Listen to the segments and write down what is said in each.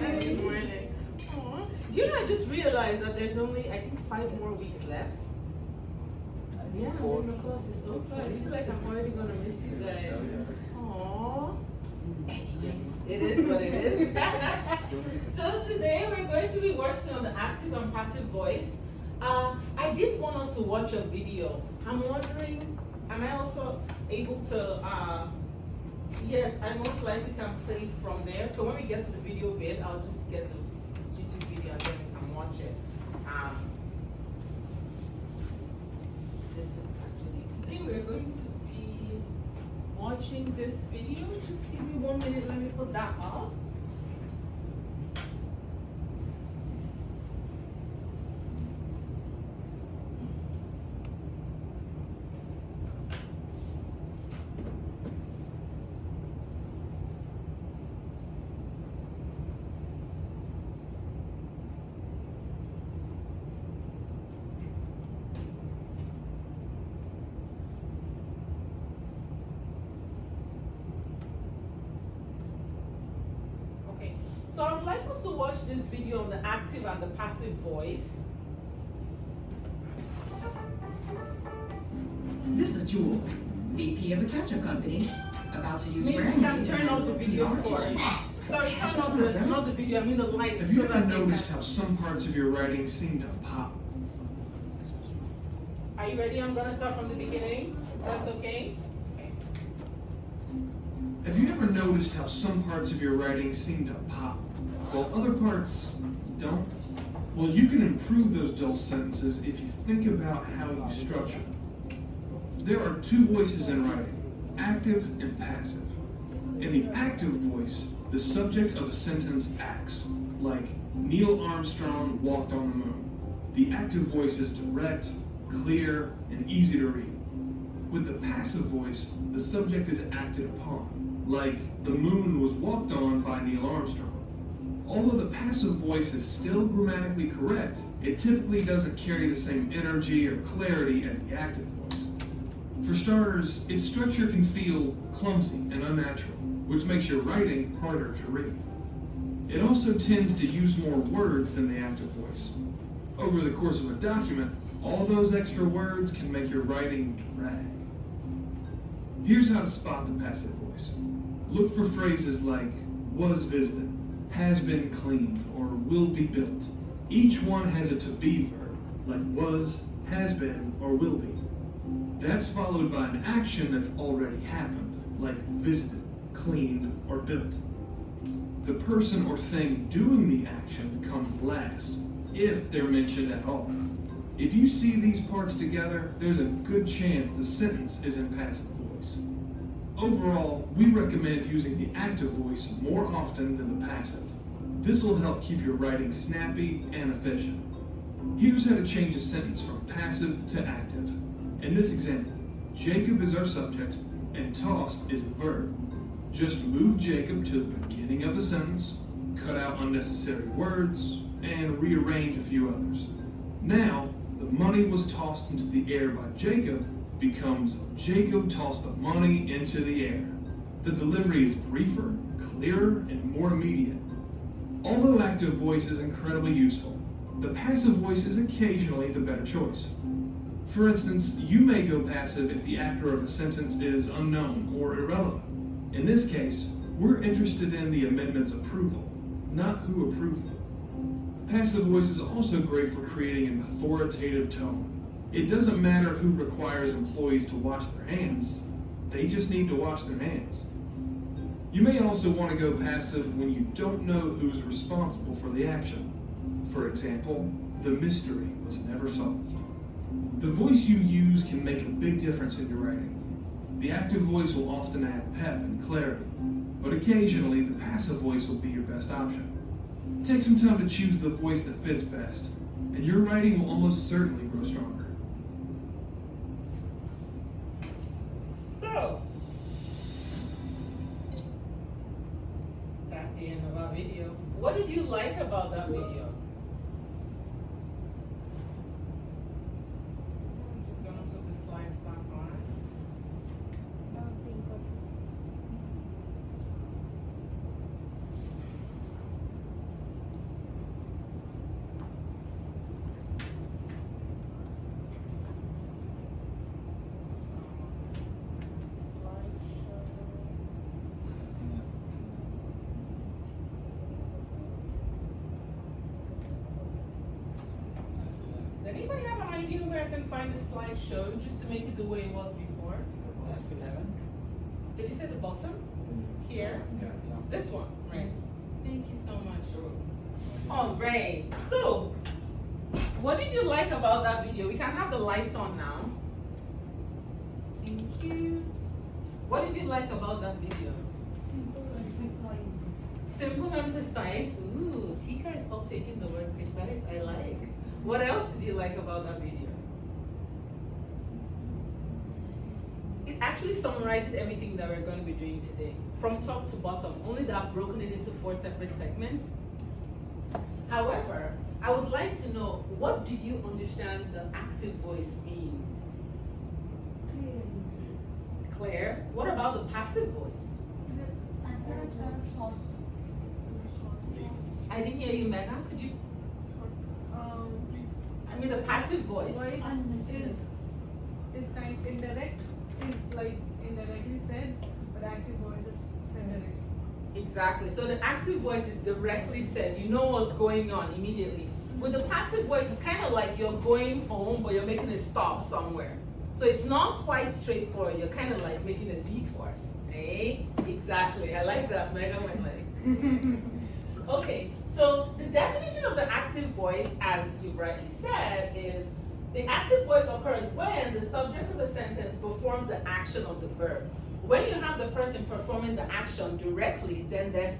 Good morning. Aw. Do you know, I just realized that there's only, I think, 5 more weeks left. Yeah, and the course is over. I feel like I'm already gonna miss you guys. Aww. It is what it is. So today we're going to be working on the active and passive voice. I did want us to watch a video. I'm wondering, am I also able to, yes, I most likely can play it from there. So when we get to the video bit, I'll just get the YouTube video and then we can watch it. This is actually, today we're going to be watching this video. Just give me 1 minute, let me put that up. So I would like us to watch this video on the active and the passive voice. This is Jules, VP of a ketchup company, about to use Maybe we brand can names turn off the video PR for issues. Sorry, turn off the, not the video, I mean the light. Have you ever noticed how some parts of your writing seem to pop? Are you ready? I'm gonna start from the beginning. That's okay? Have you ever noticed how some parts of your writing seem to pop, while other parts don't? Well, you can improve those dull sentences if you think about how you structure them. There are 2 voices in writing, active and passive. In the active voice, the subject of a sentence acts, like Neil Armstrong walked on the moon. The active voice is direct, clear, and easy to read. With the passive voice, the subject is acted upon, like the moon was walked on by Neil Armstrong. Although the passive voice is still grammatically correct, it typically doesn't carry the same energy or clarity as the active voice. For starters, its structure can feel clumsy and unnatural, which makes your writing harder to read. It also tends to use more words than the active voice. Over the course of a document, all those extra words can make your writing drag. Here's how to spot the passive voice. Look for phrases like was visited, has been cleaned, or will be built. Each one has a to be verb, like was, has been, or will be. That's followed by an action that's already happened, like visited, cleaned, or built. The person or thing doing the action comes last, if they're mentioned at all. If you see these parts together, there's a good chance the sentence is in passive voice. Overall, we recommend using the active voice more often than the passive. This will help keep your writing snappy and efficient. Here's how to change a sentence from passive to active. In this example, Jacob is our subject and tossed is the verb. Just move Jacob to the beginning of the sentence, cut out unnecessary words, and rearrange a few others. Now, the money was tossed into the air by Jacob becomes Jacob tossed the money into the air. The delivery is briefer, clearer, and more immediate. Although active voice is incredibly useful, the passive voice is occasionally the better choice. For instance, you may go passive if the actor of a sentence is unknown or irrelevant. In this case, we're interested in the amendment's approval, not who approved it. Passive voice is also great for creating an authoritative tone. It doesn't matter who requires employees to wash their hands, they just need to wash their hands. You may also want to go passive when you don't know who's responsible for the action. For example, the mystery was never solved. The voice you use can make a big difference in your writing. The active voice will often add pep and clarity, but occasionally the passive voice will be your best option. Take some time to choose the voice that fits best, and your writing will almost certainly grow stronger. So, that's the end of our video. What did you like about that video? I'm just gonna put the slides back on. can find the slideshow just to make it the way it was before. Did you say the bottom? Here? This one, right? Thank you so much. All right. So, what did you like about that video? We can have the lights on now. Thank you. What did you like about that video? Simple and precise. Ooh, Tika is uptaking the word precise. I like. What else did you like about that video? It actually summarizes everything that we're going to be doing today, from top to bottom, only that I've broken it into 4 separate segments. However, I would like to know, what did you understand the active voice means? Claire, what about the passive voice? I didn't hear you, Megan. Could you? I mean, the passive voice. Voice is kind of indirect, is like indirectly said, but active voice is said directly. Exactly. So the active voice is directly said. You know what's going on immediately. With the passive voice, it's kind of like you're going home, but you're making a stop somewhere. So it's not quite straightforward. You're kind of like making a detour. Eh? Exactly. I like that. Megan went like. Okay. So the definition of the active voice, as you rightly said, is the active voice occurs when the subject of a sentence performs the action of the verb. When you have the person performing the action directly, then there's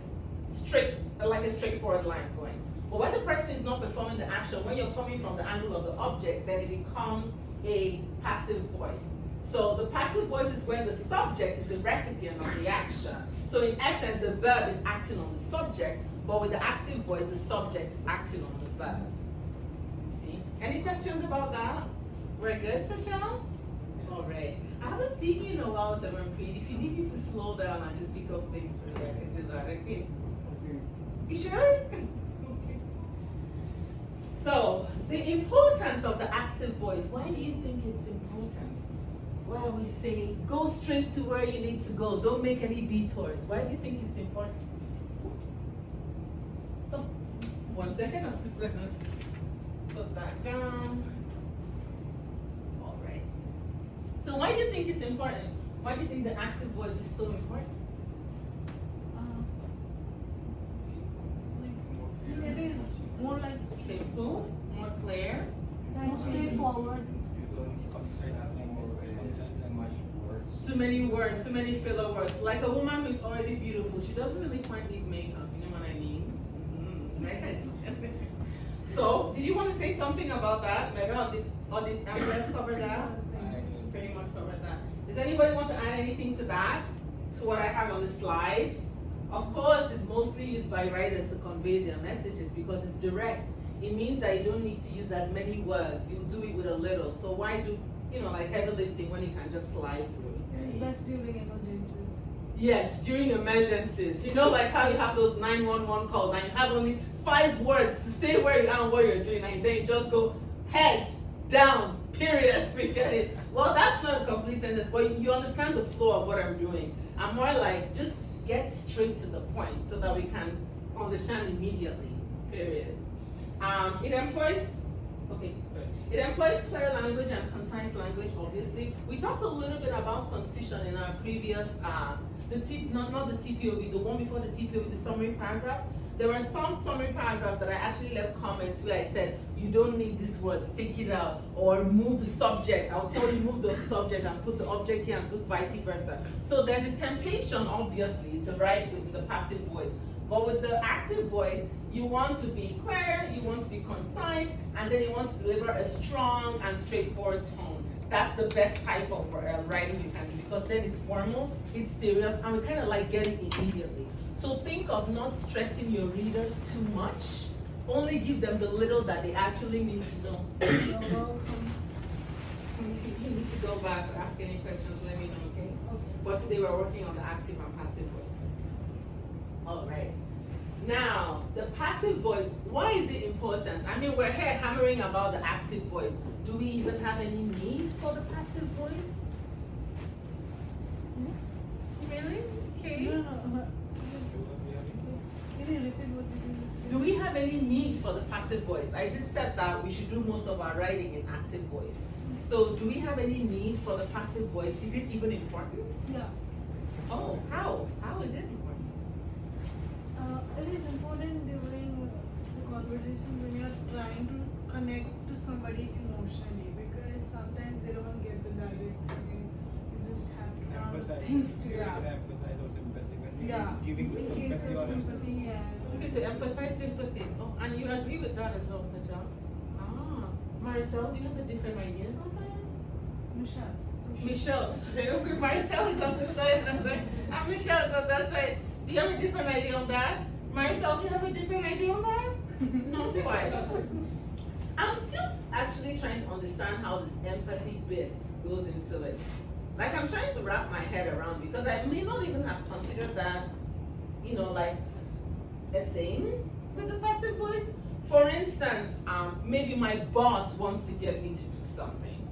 like a straightforward line going. But when the person is not performing the action, when you're coming from the angle of the object, then it becomes a passive voice. So the passive voice is when the subject is the recipient of the action. So in essence, the verb is acting on the subject, but with the active voice, the subject is acting on the verb. See? Any questions about that? We're good, Sachel? All right. I haven't seen you in a while, Tamanpreet. If you need me to slow down and just pick up things for you, I can do that, okay? You sure? Okay. So, the importance of the active voice. Why do you think it's important? Why we say, go straight to where you need to go. Don't make any detours. Why do you think it's important? Oops. Oh, 1 second. I'm just gonna put that down. All right. So why do you think it's important? Why do you think the active voice is so important? It is more like Simple, more clear. more straightforward. Too many words, too many filler words. Like a woman who's already beautiful, she doesn't really quite need makeup. You know what I mean? So, did you want to say something about that, Megan? Or did Ambrose cover that? Pretty much covered that. Does anybody want to add anything to that? To what I have on the slides? Of course, it's mostly used by writers to convey their messages because it's direct. It means that you don't need to use as many words. You do it with a little. So why do, like heavy lifting when you can just slide through? It's best during emergencies. Yes, during emergencies. You know, like how you have those 911 calls and you have only 5 words to say where you are and what you're doing, and then you just go head down, period. We get it. Well, that's not a complete sentence, but you understand the flow of what I'm doing. I'm more like, just get straight to the point so that we can understand immediately, period. It employs clear language and concise language, obviously. We talked a little bit about concision in our previous, not the TPOV, the one before the TPOV, the summary paragraphs. There were some summary paragraphs that I actually left comments where I said, you don't need these words, take it out, or move the subject. I'll tell you move the subject and put the object here and do vice versa. So there's a temptation, obviously, to write with the passive voice. But with the active voice, you want to be clear, you want to be concise, and then you want to deliver a strong and straightforward tone. That's the best type of writing you can do because then it's formal, it's serious, and we kind of like get it immediately. So think of not stressing your readers too much. Only give them the little that they actually need to know. You're welcome. You need to go back, ask any questions, let me know, okay? But today we're working on the active and passive voice. All right. Now, the passive voice, why is it important? I mean, we're here hammering about the active voice. Do we even have any need for the passive voice? Really? Okay. No. Can you repeat what you Do we have any need for the passive voice? I just said that we should do most of our writing in active voice. So do we have any need for the passive voice? Is it even important? Yeah. Oh, how? How is it important? It is important during the conversation when you're trying to connect to somebody emotionally, because sometimes they don't get the direct thing. You just have to round things to emphasize or sympathy when we Yeah. giving In sympathy case or of sympathy and Okay, to emphasize sympathy. Oh, and you agree with that as well, Sacha? Ah, Maricel, do you have a different idea about that? Michelle. Michelle, sorry, okay, Maricel is on this side, and Michelle is on that side. Do you have a different idea on that? Maricel, do you have a different idea on that? No, why? I'm still actually trying to understand how this empathy bit goes into it. Like, I'm trying to wrap my head around, because I may not even have considered that, you know, like a thing with the passive voice. For instance, maybe my boss wants to get me to do something,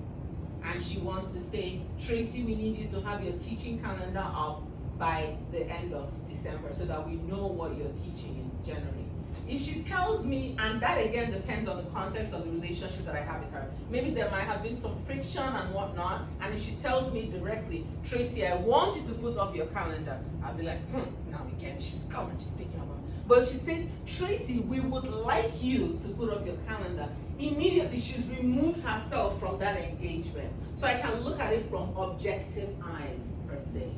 and she wants to say, Tracy, we need you to have your teaching calendar up by the end of December so that we know what you're teaching in January. If she tells me, and that again depends on the context of the relationship that I have with her, maybe there might have been some friction and whatnot, and if she tells me directly, Tracy, I want you to put up your calendar, I'll be like, now again, she's coming, she's speaking about. But if she says, Tracy, we would like you to put up your calendar, immediately she's removed herself from that engagement. So I can look at it from objective eyes, per se.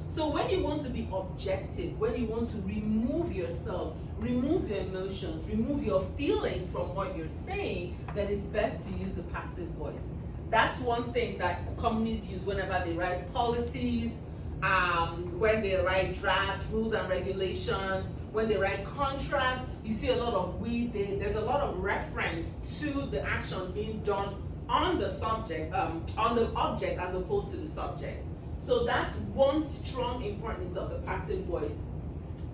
So when you want to be objective, when you want to remove yourself, remove your emotions, remove your feelings from what you're saying, then it's best to use the passive voice. That's one thing that companies use whenever they write policies, when they write drafts, rules and regulations, when they write contracts. You see a lot of there's a lot of reference to the action being done on the subject, on the object as opposed to the subject. So that's one strong importance of the passive voice.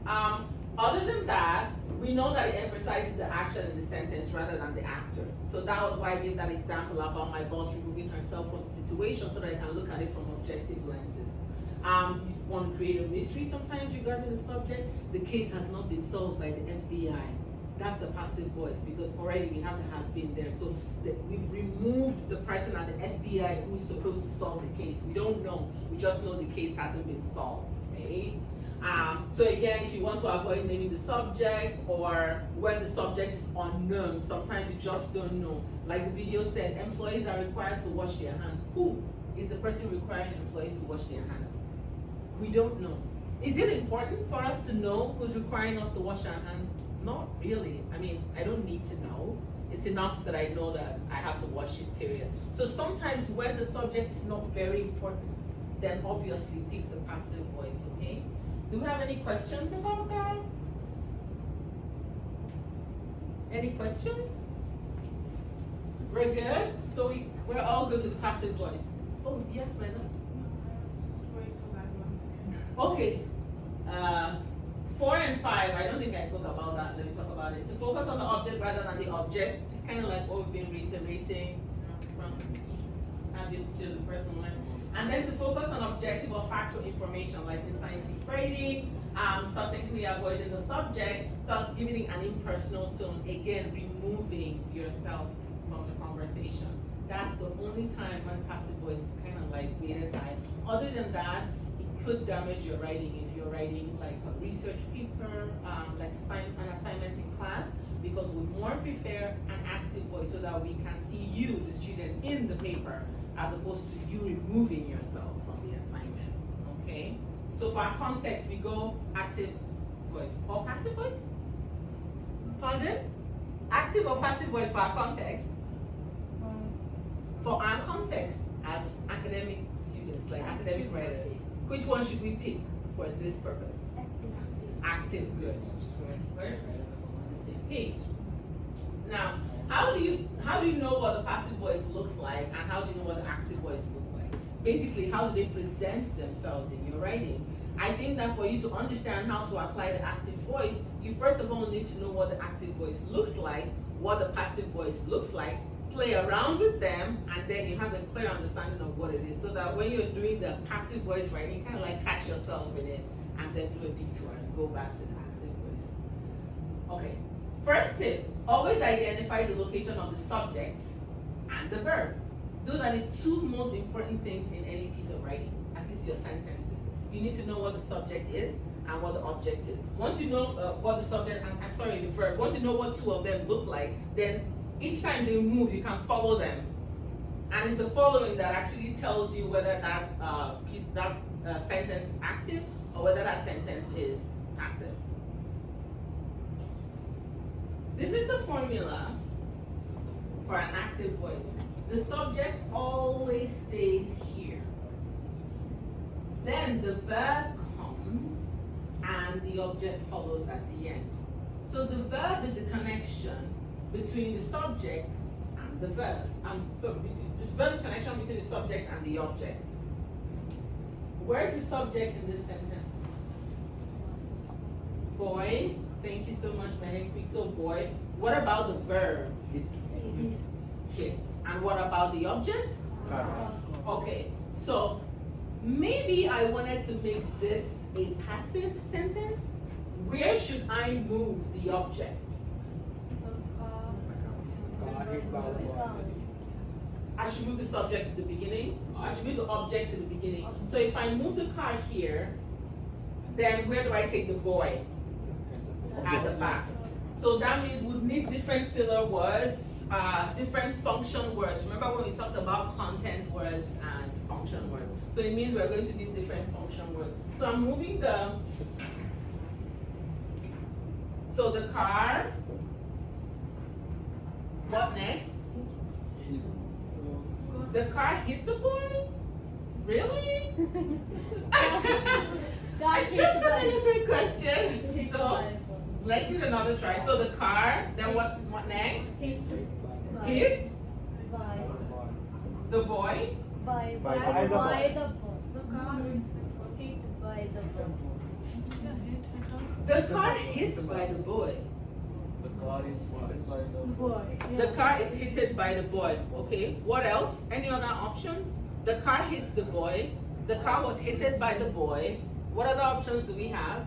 Other than that, we know that it emphasizes the action in the sentence rather than the actor. So that was why I gave that example about my boss removing herself from the situation so that I can look at it from objective lenses. You want to create a mystery sometimes regarding the subject. The case has not been solved by the FBI. That's a passive voice, because already we have the has been there. So we've removed the person at the FBI who's supposed to solve the case. We don't know. We just know the case hasn't been solved. Right? So again, if you want to avoid naming the subject, or when the subject is unknown, sometimes you just don't know. Like the video said, employees are required to wash their hands. Who is the person requiring employees to wash their hands? We don't know. Is it important for us to know who's requiring us to wash our hands? Not really. I mean, I don't need to know. It's enough that I know that I have to wash it, period. So sometimes when the subject is not very important, then obviously pick the passive voice, okay? Do we have any questions about that? Any questions? We're good? So we're all good with passive voice. Oh, yes, madam. just wait for that one second. Okay. 4 and 5, I don't think I spoke about that. Let me talk about it. To focus on the object rather than the object, just kind of like what we've been reiterating from having to the first one. And then to focus on objective or factual information, like in scientific writing, succinctly avoiding the subject, thus giving it an impersonal tone, again, removing yourself from the conversation. That's the only time when passive voice is kind of like weighted high. Other than that, it could damage your writing if you're writing like a research paper, like an assignment in class, because we more prefer an active voice so that we can see you, the student, in the paper, as opposed to you removing yourself from the assignment, okay? So for our context, we go active voice or passive voice? Pardon? Active or passive voice for our context? For our context as academic students, like academic writers, which one should we pick for this purpose? Active, good. Just want to clarify that we're on the same page. Now, how do you know what the passive voice looks like, and how do you know what the active voice looks like? Basically, how do they present themselves in your writing? I think that for you to understand how to apply the active voice, you first of all need to know what the active voice looks like, what the passive voice looks like, play around with them, and then you have a clear understanding of what it is, so that when you're doing the passive voice writing, you kind of like catch yourself in it, and then do a detour and go back to the active voice. Okay. First tip, always identify the location of the subject and the verb. Those are the two most important things in any piece of writing, at least your sentences. You need to know what the subject is and what the object is. Once you know what the subject, and I'm sorry, the verb, once you know what two of them look like, then each time they move, you can follow them. And it's the following that actually tells you whether that sentence is active or whether that sentence is passive. This is the formula for an active voice. The subject always stays here. Then the verb comes and the object follows at the end. So the verb is the connection between the subject and the verb. This verb is connection between the subject and the object. Where is the subject in this sentence? Boy. Thank you so much, Mehek. So boy. What about the verb? Hit. And what about the object? Okay. So maybe I wanted to make this a passive sentence. Where should I move the object? I should move the subject to the beginning. I should move the object to the beginning. So if I move the car here, then where do I take the boy? At the back. So that means we'd need different filler words, different function words. Remember when we talked about content words and function words? So it means we're going to need different function words. So I'm moving so the car. What next? The car hit the boy? Really? Just an innocent question. So let's give it another try. So the car, then what next? Hit the boy. By the boy. The car is hit by the boy. The car hit by the boy. The car is hit by the Boy. The car is hit by the boy. Okay. What else? Any other options? The car hits the boy. The car was hit by the boy. What other options do we have?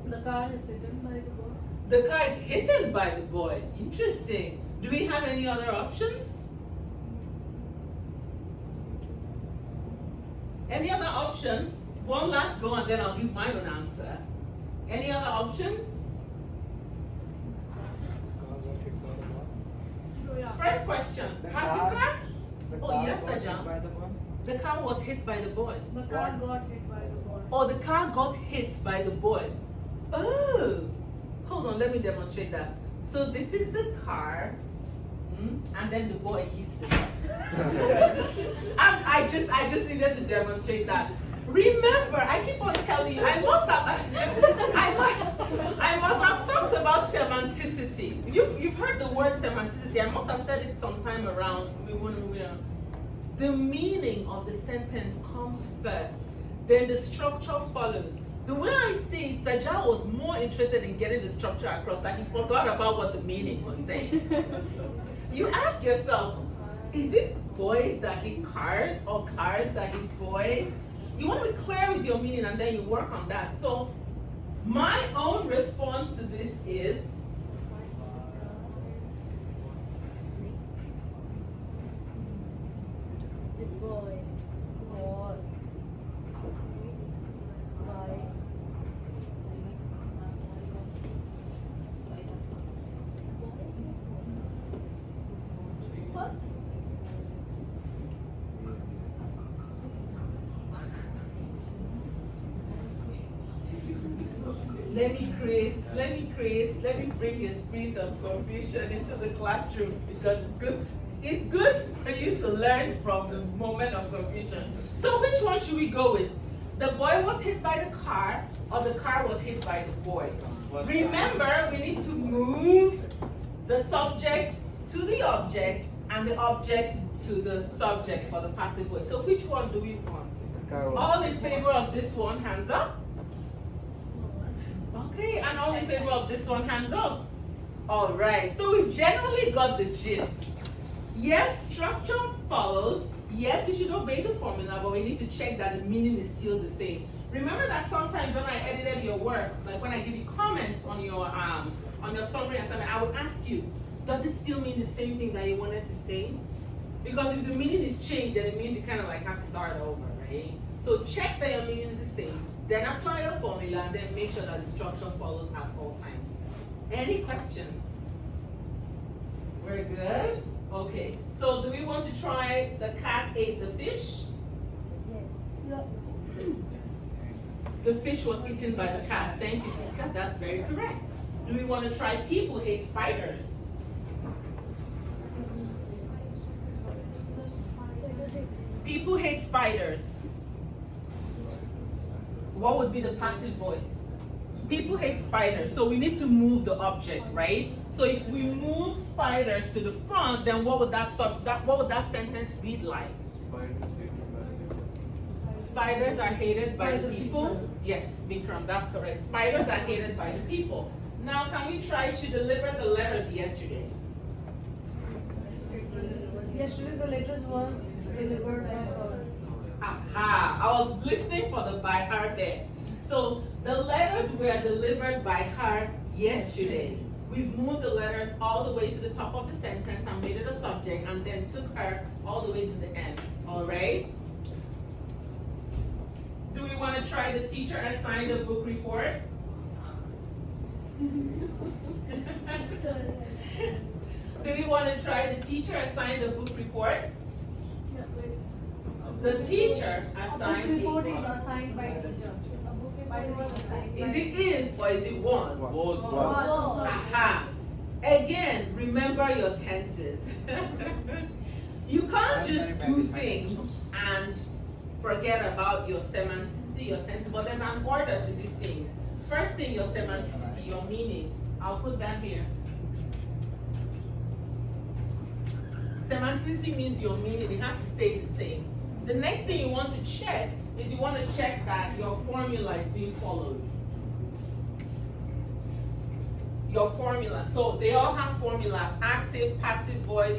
The car is hit by the boy. The car is hit by the boy. Interesting. Do we have any other options? Any other options? One last go and then I'll give my own answer. Any other options? Oh, yeah. First question. Has the car? Oh, yes, got hit Sajam. by the boy. The car was hit by the boy. The car got hit by the boy. Or the car got hit by the boy. Oh, hold on, let me demonstrate that. So this is the car, and then the boy hits the car. I just needed to demonstrate that. Remember, I keep on telling you, I must have talked about semanticity. You've heard the word semanticity. I must have said it sometime around. The meaning of the sentence comes first, then the structure follows. The way I see it, Sajal was more interested in getting the structure across that he forgot about what the meaning was saying. You ask yourself, is it boys that hit cars or cars that hit boys? You want to be clear with your meaning and then you work on that. So my own response to this is, The boy was let me bring a spirit of confusion into the classroom because it's good for you to learn from the moment of confusion. So which one should we go with? The boy was hit by the car or the car was hit by the boy? Remember, we need to move the subject to the object and the object to the subject for the passive voice. So which one do we want? All in favor of this one, hands up. Okay, and all in favor of this one, hands up. All right, so we've generally got the gist. Yes, structure follows. Yes, we should obey the formula, but we need to check that the meaning is still the same. Remember that sometimes when I edited your work, like when I give you comments on your summary assignment, I would ask you, does it still mean the same thing that you wanted to say? Because if the meaning is changed, then it means you kind of like have to start over, right? So check that your meaning is the same, then apply your formula, and then make sure that the structure follows at all times. Any questions? We're good? Okay. So do we want to try the cat ate the fish? The fish was eaten by the cat. Thank you, Kat. That's very correct. Do we want to try people hate spiders? People hate spiders. What would be the passive voice? People hate spiders. So we need to move the object, right? So if we move spiders to the front, then what would that sentence read like? Spiders are hated by the people. Yes, Vikram, that's correct. Spiders are hated by the people. Now, can we try she delivered the letters yesterday? Yesterday the letters was delivered by her. Aha, I was listening for the by her there. So the letters were delivered by her yesterday. We've moved the letters all the way to the top of the sentence and made it a subject, and then took her all the way to the end. All right? Do we want to try the teacher assigned a book report? Do we want to try the teacher assigned a book report? The teacher assigned A book report a is book. assigned by teacher. A book report is assigned by Is it is or is it was? Both. Aha. Again, remember your tenses. You can't just do things and forget about your semanticity, your tense, but there's an order to these things. First thing, your semanticity, your meaning. I'll put that here. Semanticity means your meaning, it has to stay the same. The next thing you want to check is you want to check that your formula is being followed. Your formula. So they all have formulas, active, passive voice.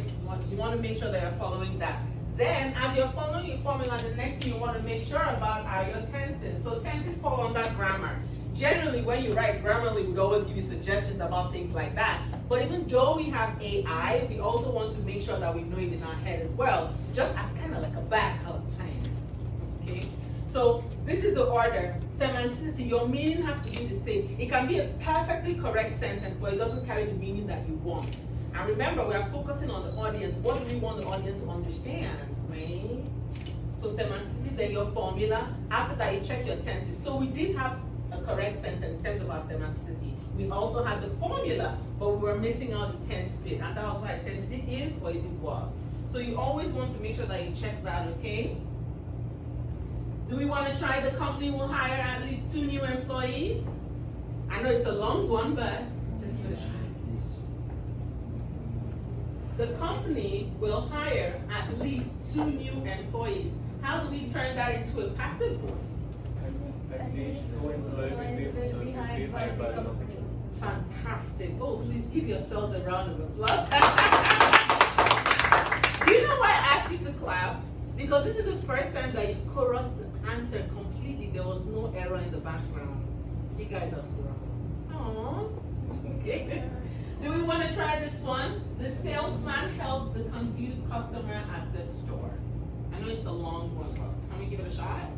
You want to make sure that you're following that. Then, as you're following your formula, the next thing you want to make sure about are your tenses. So tenses fall under grammar. Generally, when you write, Grammarly would always give you suggestions about things like that. But even though we have AI, we also want to make sure that we know it in our head as well, just as kind of like a backup plan. Okay? So this is the order. Semanticity, your meaning has to be the same. It can be a perfectly correct sentence, but it doesn't carry the meaning that you want. And remember, we are focusing on the audience. What do we want the audience to understand, right? So semanticity, then your formula. After that, you check your tenses. So we did have a correct sentence in terms of our semanticity. We also had the formula, but we were missing out the tense bit. And that was why I said, is it is or is it was? So you always want to make sure that you check that, okay? Do we want to try the company will hire at least 2 new employees? I know it's a long one, but let's give it a try. The company will hire at least 2 new employees. How do we turn that into a passive voice? At least 2 employees will be hired by the company. Fantastic. Oh, please give yourselves a round of applause. Do you know why I asked you to clap? Because this is the first time that you chorused the answer completely. There was no error in the background. You guys are grown. Aww. Okay. Do we want to try this one? The salesman helps the confused customer at the store. I know it's a long one, but can we give it a shot?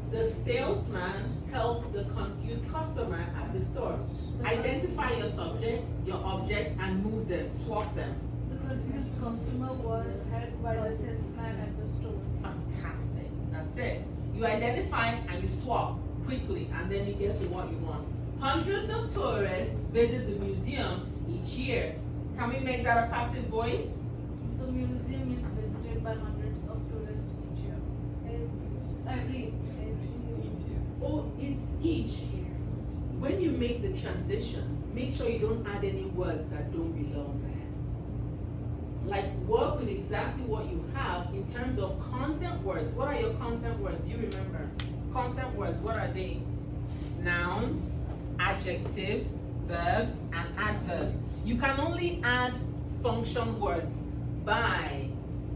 The salesman helps the confused customer at the store. Identify your subject, your object, and move them, swap them. The confused customer was helped by the salesman at the store. Fantastic. That's it. You identify and you swap quickly, and then you get to what you want. Hundreds of tourists visit the museum each year. Can we make that a passive voice? The museum is visited by hundreds of tourists each year. Every year. Oh, it's each. When you make the transitions, make sure you don't add any words that don't belong there. Like, work with exactly what you have in terms of content words. What are your content words? You remember? Content words, what are they? Nouns, adjectives, verbs, and adverbs. You can only add function words. By,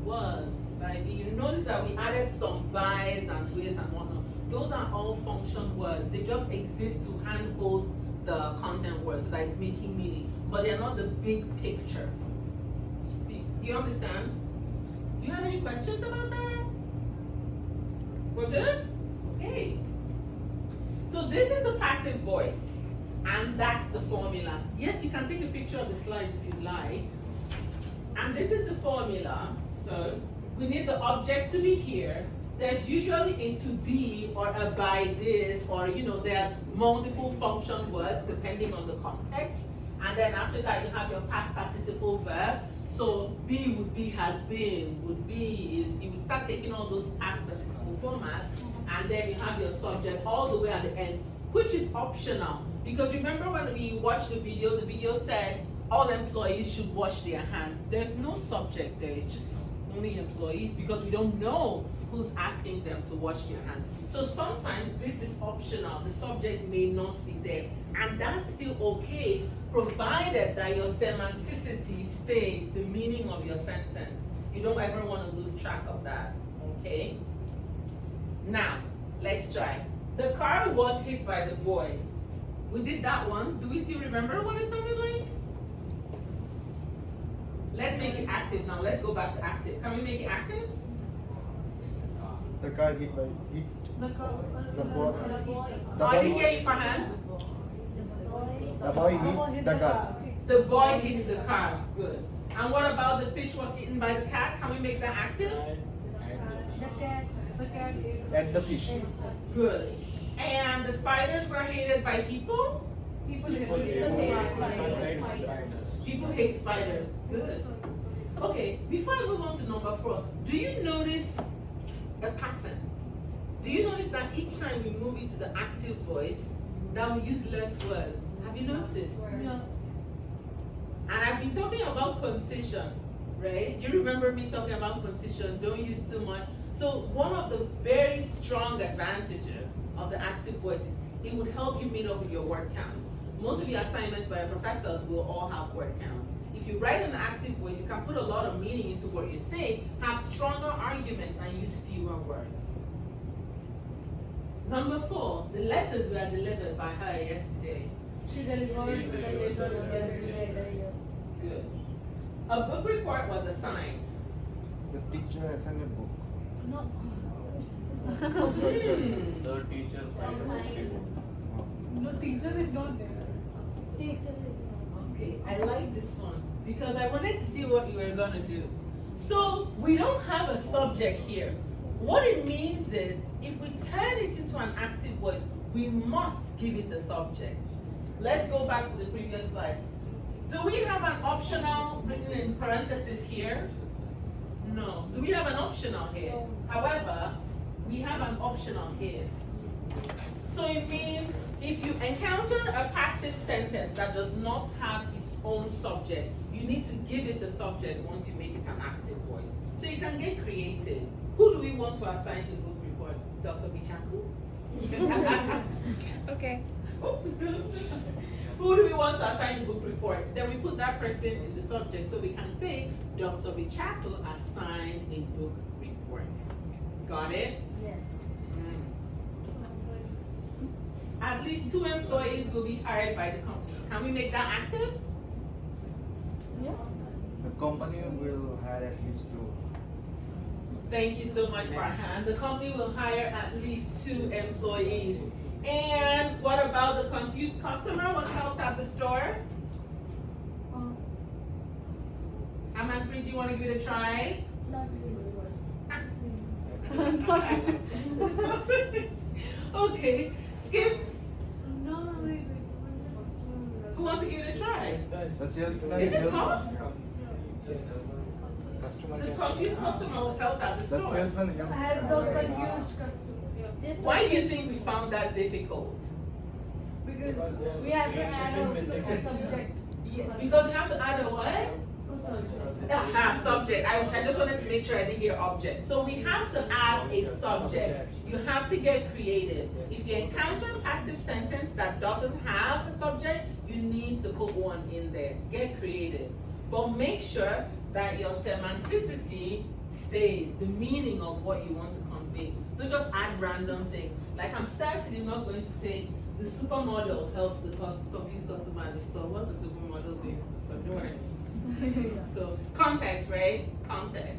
was, by be. You notice that we added some bys and with and whatnot. Those are all function words. They just exist to handhold the content words so that it's making meaning. But they're not the big picture. You see? Do you understand? Do you have any questions about that? We're good? Okay. So this is the passive voice, and that's the formula. Yes, you can take a picture of the slides if you'd like. And this is the formula. So we need the object to be here. There's usually a to be or a by this, or there are multiple function words depending on the context. And then after that, you have your past participle verb. So be would be has been, would be is, you would start taking all those past participle formats, and then you have your subject all the way at the end, which is optional. Because remember when we watched the video said all employees should wash their hands. There's no subject there, it's just only employees, because we don't know who's asking them to wash their hands. So sometimes this is optional, the subject may not be there, and that's still okay, provided that your semanticity stays, the meaning of your sentence. You don't ever want to lose track of that, okay? Now, let's try. The car was hit by the boy. We did that one. Do we still remember what it sounded like? Let's make it active now. Let's go back to active. Can we make it active? The car hit by hit. The boy. boy. I didn't hear you, Farhan. The boy hit the car. The boy hit the car. Good. And what about the fish was eaten by the cat? Can we make that active? The cat ate. At the fish. Good. And the spiders were hated by people? People People hate People hate spiders. Good. Okay, before I move on to number 4, do you notice a pattern? Do you notice that each time we move into the active voice, that we use less words? Have you noticed? Yeah. And I've been talking about concision, right? You remember me talking about concision, don't use too much. So one of the very strong advantages of the active voice is it would help you meet up with your word counts. Most of your assignments by your professors will all have word counts. If you write an active voice, you can put a lot of meaning into what you're saying, have stronger arguments, and use fewer words. Number 4, the letters were delivered by her yesterday. She delivered the letter yesterday. Good. A book report was assigned. The teacher assigned a book. No. Hmm. The teacher signed. No, teacher is not there. Okay, I like this one because I wanted to see what you were gonna do. So we don't have a subject here. What it means is if we turn it into an active voice, we must give it a subject. Let's go back to the previous slide. Do we have an optional written in parentheses here? No. Do we have an optional here? However, we have an optional here. So it means if you encounter a passive sentence that does not have its own subject, you need to give it a subject once you make it an active voice. So you can get creative. Who do we want to assign the book report? Dr. Bichaku? Okay. Who do we want to assign the book report? Then we put that person in the subject. So we can say, Dr. Bichaku assigned a book report. Got it? Yeah. At least 2 employees will be hired by the company. Can we make that active? Yeah. The company will hire at least 2. Thank you so much, Farhan. The company will hire at least 2 employees. And what about the confused customer was helped at the store? Amanpreet, do you want to give it a try? Okay. Skip, No, wait. who wants to give it a try? The salesman Is it tough? Customer The can- confused customer was helped at the The store. salesman helped. I had the confused customer. Yeah. Why do you think we found that difficult? Because we have to add a subject. Yeah, because we have to add a what? Subject. I just wanted to make sure I didn't hear object. So we have to add a subject. You have to get creative. If you encounter a passive sentence that doesn't have a subject, you need to put one in there. Get creative. But make sure that your semanticity stays, the meaning of what you want to convey. Don't just add random things. Like I'm certainly not going to say the supermodel helps the confused customer at the store. What's the supermodel doing at the store? You know what I mean? So context, right? Context.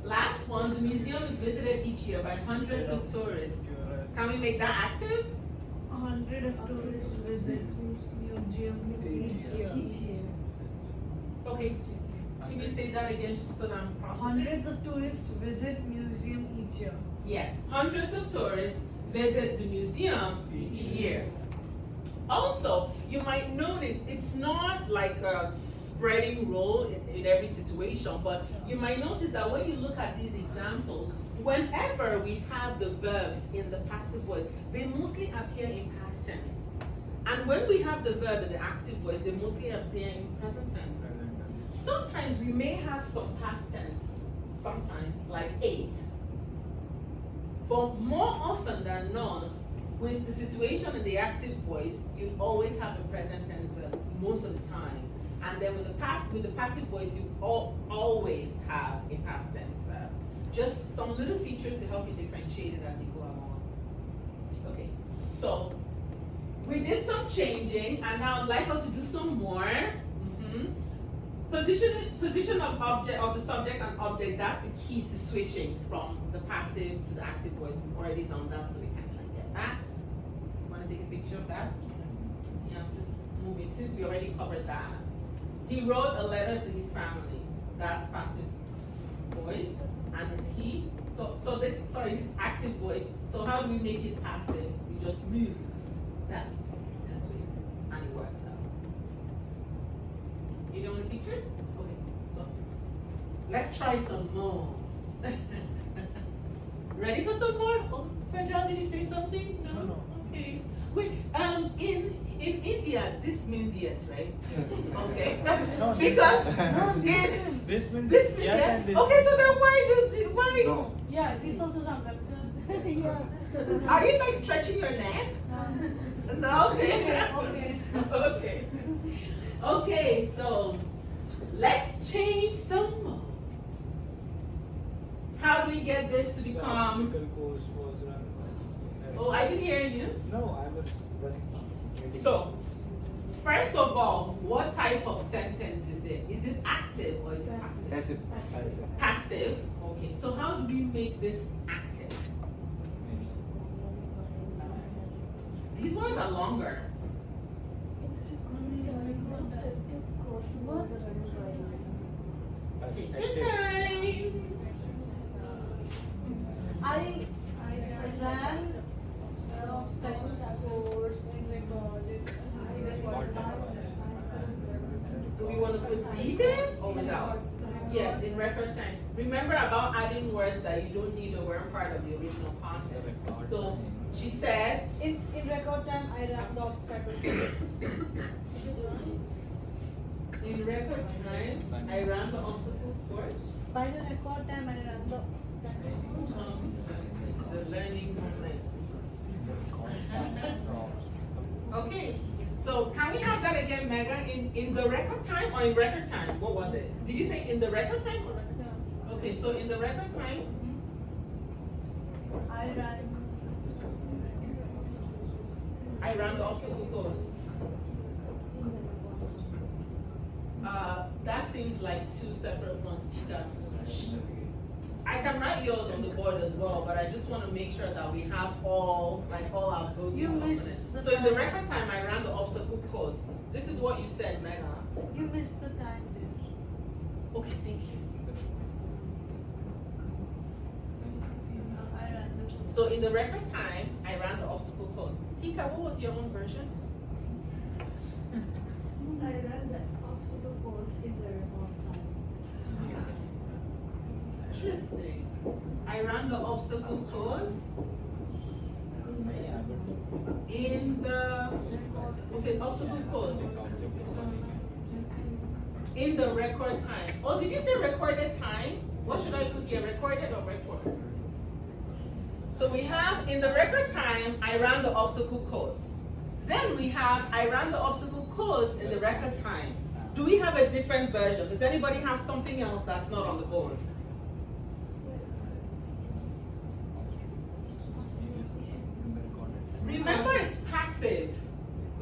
Last one, the museum is visited each year by hundreds of tourists. Can we make that active? 100 of tourists visit museum each year. Okay, can you say that again just so that I'm processing? Hundreds of tourists visit museum each year. Yes, hundreds of tourists visit the museum each year. Also, you might notice it's not like a spreading rule in every situation, but you might notice that when you look at these examples, whenever we have the verbs in the passive voice, they mostly appear in past tense. And when we have the verb in the active voice, they mostly appear in present tense. Sometimes we may have some past tense, sometimes like ate. But more often than not, with the situation in the active voice, you always have a present tense verb most of the time. And then with the passive voice, you always have a past tense verb. Just some little features to help you differentiate it as you go along. Okay, so we did some changing, and now I'd like us to do some more. Position of the subject and object, that's the key to switching from the passive to the active voice. We've already done that, so we can get that. Want to take a picture of that? Yeah, just move it, since we already covered that. He wrote a letter to his family. That's passive voice. And it's he. So this is active voice. So how do we make it passive? We just move that this way, and it works out. You don't want pictures? Okay, so let's try some more. Ready for some more? Oh, Sajal, did you say something? No? Okay. Wait, in India, this means yes, right? Okay. No, Because this means this means yes yes. and this Okay, so means then why? No. Yeah, this also sometimes. Yeah. Are you like stretching your neck? No. Okay. Okay. Okay. Okay, so let's change some more. How do we get this to the become? obstacle course was run by. Oh, I can hear you. No, I was waiting. So, first of all, what type of sentence is it? Is it active or is it passive? Passive. Passive. Okay. So how do we make this active? These ones are longer. Take your time. I ran obstacle course in recorded. Do we want to put D there or without? Yes, in record time. Remember about adding words that you don't need or weren't part of the original content. So she said, In record time, I ran the obstacle course. in record time, I ran the obstacle course. By the record time, I ran the obstacle course. This is a learning moment. Okay, so can we have that again, Megan? In the record time or in record time? What was it? Did you say in the record time or record time? Okay, so in the record time, I ran the obstacle course. That seems like two separate ones, Tika. I can write yours on the board as well, but I just want to make sure that we have all our voting You missed components. the So in the time. record time, I ran the obstacle course. This is what you said, Megan. You missed the time there. Okay, thank you. I ran the So in the record time, I ran the obstacle course. Tika, what was your own version? I ran the obstacle course in the remote time. Interesting. I ran the obstacle course in the obstacle course in the record time. Oh, did you say recorded time? What should I put here? Recorded or record? So we have in the record time, I ran the obstacle course. Then we have I ran the obstacle course in the record time. Do we have a different version? Does anybody have something else that's not on the board? Remember, it's passive.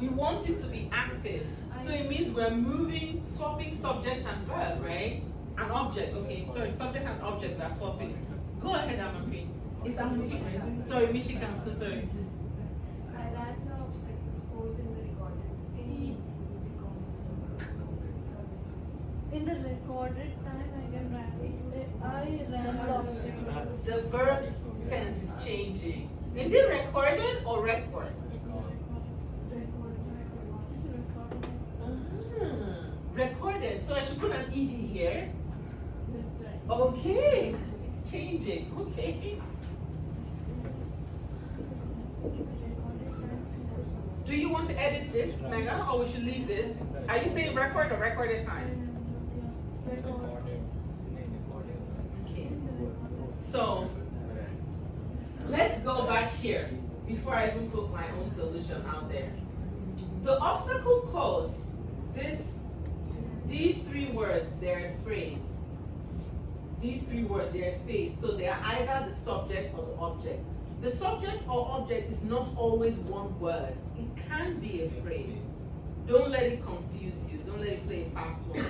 We want it to be active. So it means we're moving, swapping subject and verb, right? An object, okay, sorry, subject and object, we're swapping. Go ahead, Amapri. It's Amapri. Sorry, Michigan, I'm so sorry. I ran the obstacle course in the recorded. In the recorded time, I can ran the obstacle. The verb tense is changing. Is it recorded or record? Recorded. So I should put an ed here. That's right. Okay, it's changing. Okay. Do you want to edit this, Megan, or we should leave this? Are you saying record or recorded time? Okay. So let's go back here before I even put my own solution out there. The obstacle course, these three words, they're a phrase. These three words, they're a phrase. So they are either the subject or the object. The subject or object is not always one word. It can be a phrase. Don't let it confuse you. Don't let it play a fast one.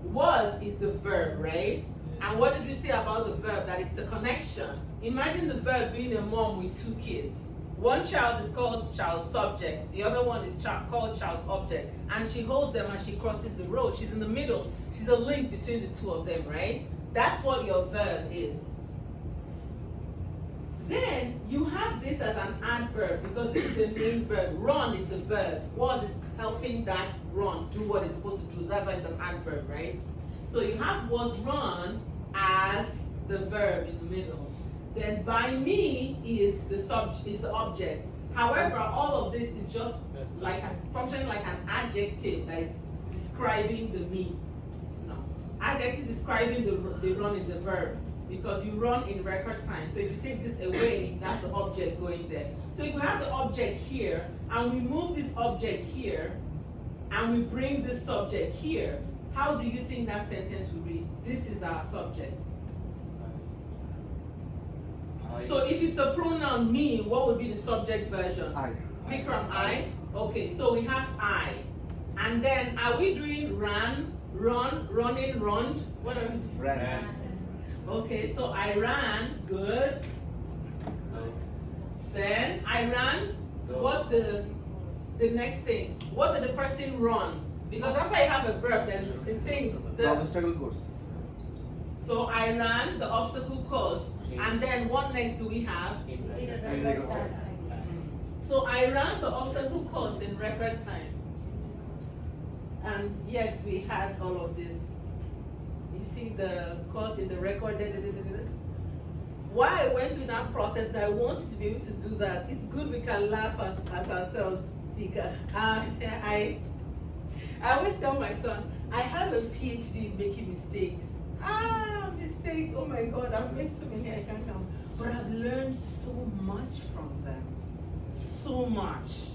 Was is the verb, right? And what did we say about the verb? That it's a connection. Imagine the verb being a mom with two kids. One child is called child subject, the other one is called child object, and she holds them as she crosses the road. She's in the middle. She's a link between the two of them, right? That's what your verb is. Then you have this as an adverb because this is the main verb. Run is the verb. Was is helping that run do what it's supposed to do. That's why it's an adverb, right? So you have was run as the verb in the middle. Then by me is the object. However, all of this is just like functioning like an adjective that is describing the me. No, adjective describing the run in the verb because you run in record time. So if you take this away, that's the object going there. So if we have the object here and we move this object here and we bring this subject here, how do you think that sentence will read? This is our subject. So if it's a pronoun me, what would be the subject version? I. Vikram, I. Okay, so we have I. And then are we doing ran, run, running, run? What are we doing? Ran. Okay, so I ran, good. Then I ran, what's the next thing? What did the person run? Because after I have a verb, then the thing, The obstacle course. so I ran the obstacle course. And then what next do we have? So I ran the obstacle course in record time. And yet we had all of this. You see the course in the record. Why I went through that process, I wanted to be able to do that. It's good we can laugh at ourselves, Tika. I always tell my son, I have a PhD in making mistakes. Mistakes, oh my God, I've made so many I can't count. But I've learned so much from them. So much,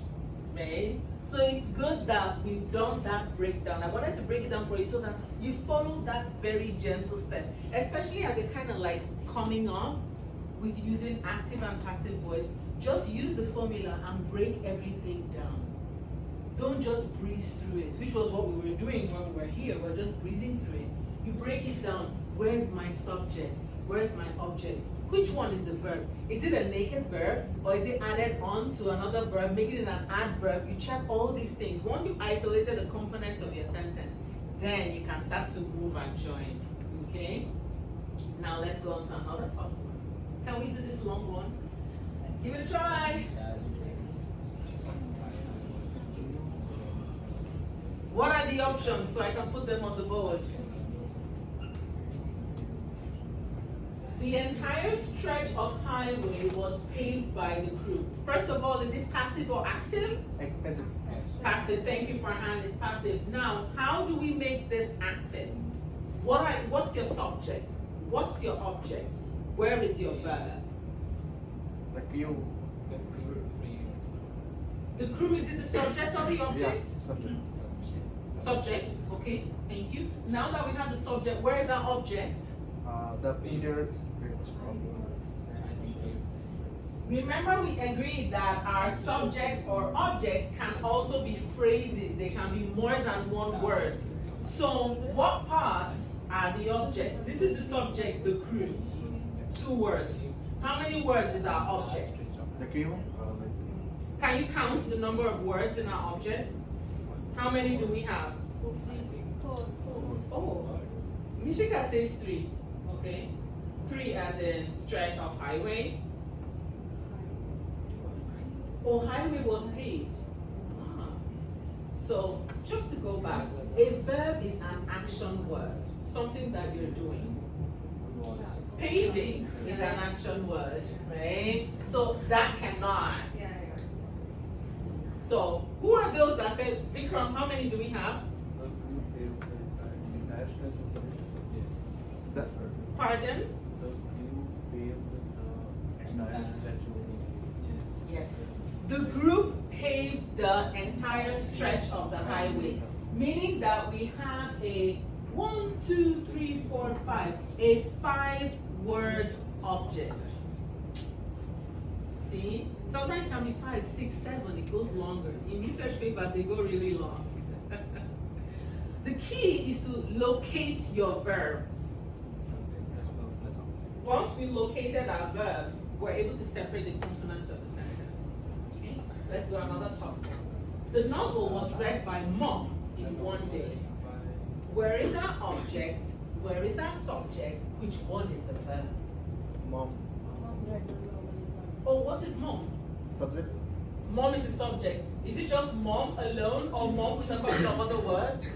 right? So it's good that we've done that breakdown. I wanted to break it down for you so that you follow that very gentle step, especially as you're kind of like coming up with using active and passive voice. Just use the formula and break everything down. Don't just breeze through it, which was what we were doing when we were here. We're just breezing through it. You break it down. Where's my subject? Where's my object? Which one is the verb? Is it a naked verb or is it added on to another verb, making it an adverb? You check all these things. Once you've isolated the components of your sentence, then you can start to move and join. Okay? Now let's go on to another tough one. Can we do this long one? Let's give it a try. What are the options so I can put them on the board? The entire stretch of highway was paved by the crew. First of all, is it passive or active? Passive. Passive. Thank you for a hand. It's passive. Now, how do we make this active? What's your subject? What's your object? Where is your verb? The crew. The crew, is it the subject or the object? Yeah, subject. Subject. Okay. Thank you. Now that we have the subject, where is our object? The Peter scratch from. Remember we agreed that our subject or object can also be phrases. They can be more than one word. So what parts are the object? This is the subject, the crew. 2 words. How many words is our object? The crew. Can you count the number of words in our object? How many do we have? 4. Oh, Mishika says 3. Okay. 3 as in stretch of highway. Oh, highway was paved. Ah. So, just to go back, a verb is an action word, something that you're doing. Paving is an action word, right? So, that cannot. So, who are those that said, Vikram, how many do we have? The, Pardon? Yes. The group paved the entire stretch of the highway, meaning that we have a 1, 2, 3, 4, 5, a 5-word object. See? Sometimes it can be 5, 6, 7, it goes longer. In research papers, they go really long. The key is to locate your verb. Once we located our verb, we're able to separate the components of the sentence. Okay? Let's do another tough one. The novel was read by Mom in one day. Where is our object? Where is our subject? Which one is the verb? mom. Oh, what is mom? Subject. Mom is the subject. Is it just mom alone or mom with a couple of other words?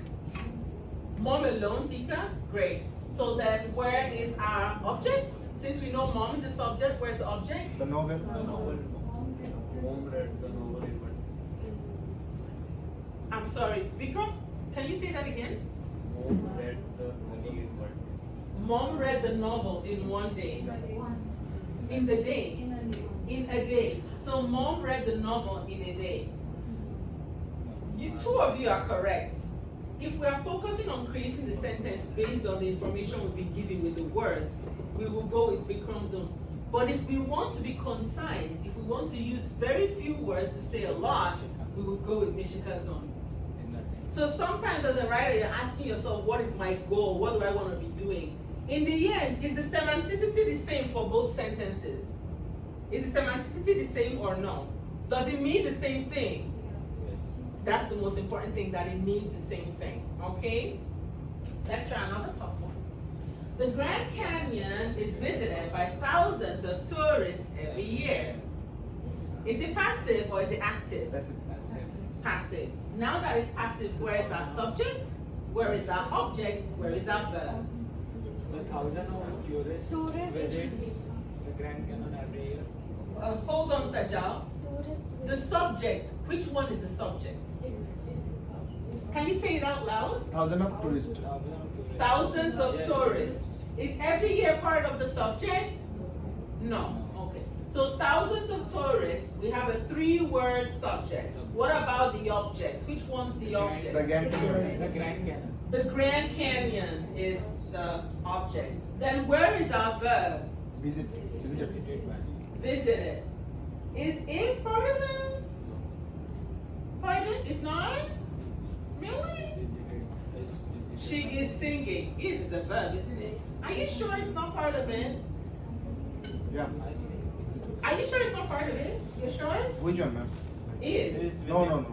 Mom alone, Tika? Great. So then where is our object? Since we know mom is the subject, where's the object? The novel. Mom read the novel in one. I'm sorry, Vikram, can you say that again? Mom read the novel in one. Mom read the novel in one day. In the day. In a day. So mom read the novel in a day. You, 2 of you are correct. If we are focusing on creating the sentence based on the information we've been given with the words, we will go with Vikram's own. But if we want to be concise, if we want to use very few words to say a lot, we will go with Mishika's own. So sometimes as a writer, you're asking yourself, what is my goal? What do I want to be doing? In the end, is the semanticity the same for both sentences? Is the semanticity the same or no? Does it mean the same thing? That's the most important thing, that it means the same thing, okay? Let's try another tough one. The Grand Canyon is visited by thousands of tourists every year. Is it passive or is it active? That's it. Passive. Now that it's passive, where is our subject? Where is our object? Where is our verb? The thousands of tourists visit the Grand Canyon every year. Hold on, Sajal. The subject, which one is the subject? Can you say it out loud? Thousand of tourists. Thousands of tourists. Is every year part of the subject? No. Okay. So thousands of tourists, we have a 3-word subject. What about the object? Which one's the object? The Grand Canyon. The Grand Canyon. The Grand Canyon is the object. Then where is our verb? Visit. Visited. Visited. Is part of it? Pardon? It's not? Really? She is singing. Is a verb, isn't it? Are you sure it's not part of it? Yeah. Are you sure it's not part of it? You're sure? Which one, ma'am? Is. No.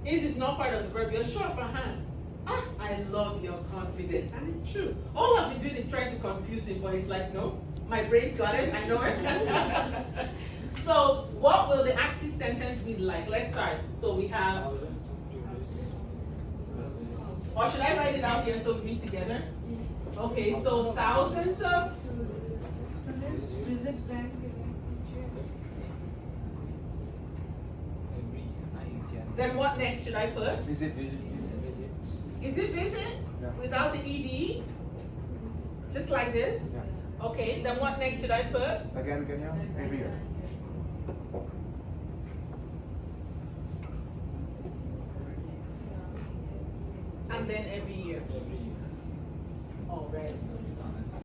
Is not part of the verb. You're sure, Farhan? Ah, I love your confidence. And it's true. All I've been doing is trying to confuse him, but he's like, no, my brain's got it. I know it. So, what will the active sentence read like? Let's start. So we have, or should I write it out here so we read together? Okay, so thousands of, Visit Grand Canyon. then what next should I put? Visit. Is it visit? Yeah. Without the ed? Just like this? Yeah. Okay, then what next should I put? The Grand Canyon every year. And then every year.